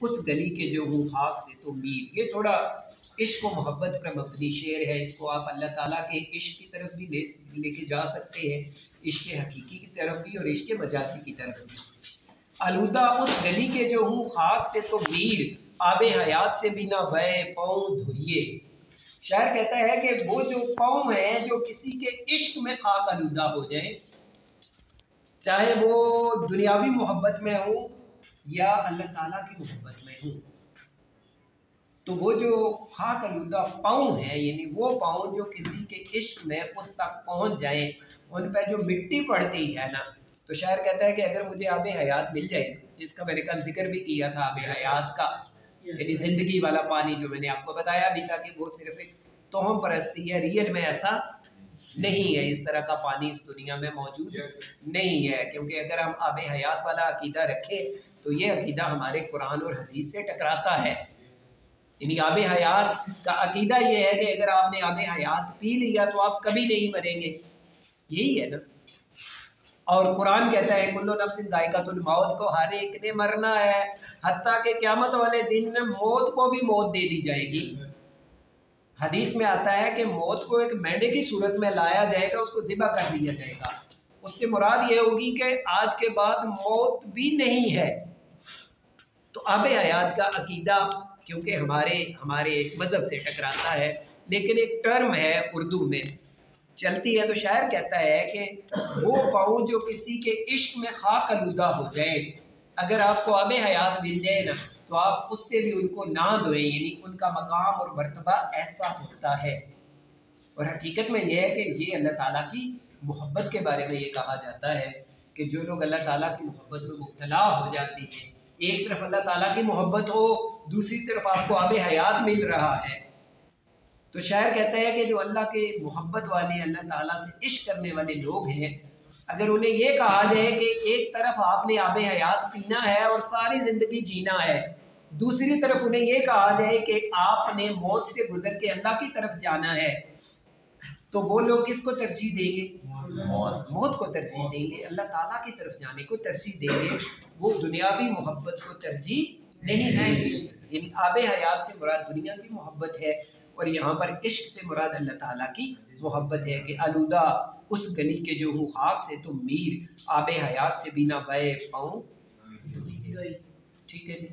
उस गली के जो हूँ खाक से तो मीर। ये थोड़ा इश्क व मोहब्बत पर मबनी शेर है। इसको आप अल्लाह ताला के इश्क की तरफ भी लेके जा सकते हैं, इश्क हकीकी की तरफ भी और इश्क मजाजी की तरफ भी। आलूदा उस गली के जो हूँ खाक से तो मीर, आबे हयात से भी ना बहे पाँव धोइए। शायर कहता है कि वो जो पाँव हैं जो किसी के इश्क में खाक आलूदा हो जाए, चाहे वो दुनियावी मोहब्बत में हो या अल्लाह ताला की मोहब्बत में हो, तो वो जो खाक आलूदा पाँव हैं, यानी वो पाँव जो किसी के इश्क में उस तक पहुँच जाएं, उन पर जो मिट्टी पड़ती है ना, तो शायर कहता है कि अगर मुझे आबे हयात मिल जाए, जिसका मैंने कल जिक्र भी किया था आबे हयात का, यानी ज़िंदगी वाला पानी जो मैंने आपको बताया भी था कि वो सिर्फ एक तोहम परस्ती है, रियल में ऐसा नहीं है, इस तरह का पानी इस दुनिया में मौजूद नहीं है। क्योंकि अगर हम आबे हयात वाला अकीदा रखें तो ये अकीदा हमारे कुरान और हदीस से टकराता है। यानी आबे हयात का अकीदा ये है कि अगर आपने आबे हयात पी लिया तो आप कभी नहीं मरेंगे, यही है ना। और कुरान कहता है कुल्लु नफ्सिन ज़ाइक़ातुल मौत, को हर एक ने मरना है, हत्ता के क़यामत वाले दिन मौत को भी मौत दे दी जाएगी। हदीस में आता है कि मौत को एक मेंढे की सूरत में लाया जाएगा, उसको ज़िबा कर दिया जाएगा। उससे मुराद ये होगी कि आज के बाद मौत भी नहीं है। तो आबे हयात का अकीदा क्योंकि हमारे मज़हब से टकराता है, लेकिन एक टर्म है उर्दू में चलती है, तो शायर कहता है कि वो पाँव जो किसी के इश्क में खाक आलूदा हो जाए, अगर आपको आबे हयात मिल जाए ना, तो आप उससे भी उनको ना धोएं, यानी उनका मकाम और मर्तबा ऐसा होता है। और हकीकत में यह है कि ये अल्लाह ताला की मोहब्बत के बारे में ये कहा जाता है कि जो लोग अल्लाह ताला की मोहब्बत में मुब्तला हो जाते हैं, एक तरफ अल्लाह ताला की मोहब्बत हो, दूसरी तरफ आपको आबे हयात मिल रहा है, तो शायर कहता है कि जो अल्लाह के मोहब्बत वाले, अल्लाह ताला से इश्क करने वाले लोग हैं, अगर उन्हें ये कहा जाए कि एक तरफ आपने आबे हयात पीना है और सारी ज़िंदगी जीना है, दूसरी तरफ उन्हें ये कहा जाए कि आपने मौत से गुजर के अल्लाह की तरफ जाना है, तो वो लोग किसको तरजीह देंगे? मौत को तरजीह देंगे, अल्लाह ताला की तरफ जाने को तरजीह देंगे। वो दुनियावी मोहब्बत को तरजीह नहीं देंगे। यानी आबे हयात से मुराद दुनिया की मोहब्बत है और यहाँ पर इश्क से मुराद अल्लाह ताला की मोहब्बत है कि आलूदा उस गली के जो हूँ खाक से तो मीर, आबे हयात से बिना बहे पाँव धोइए। ठीक है जी।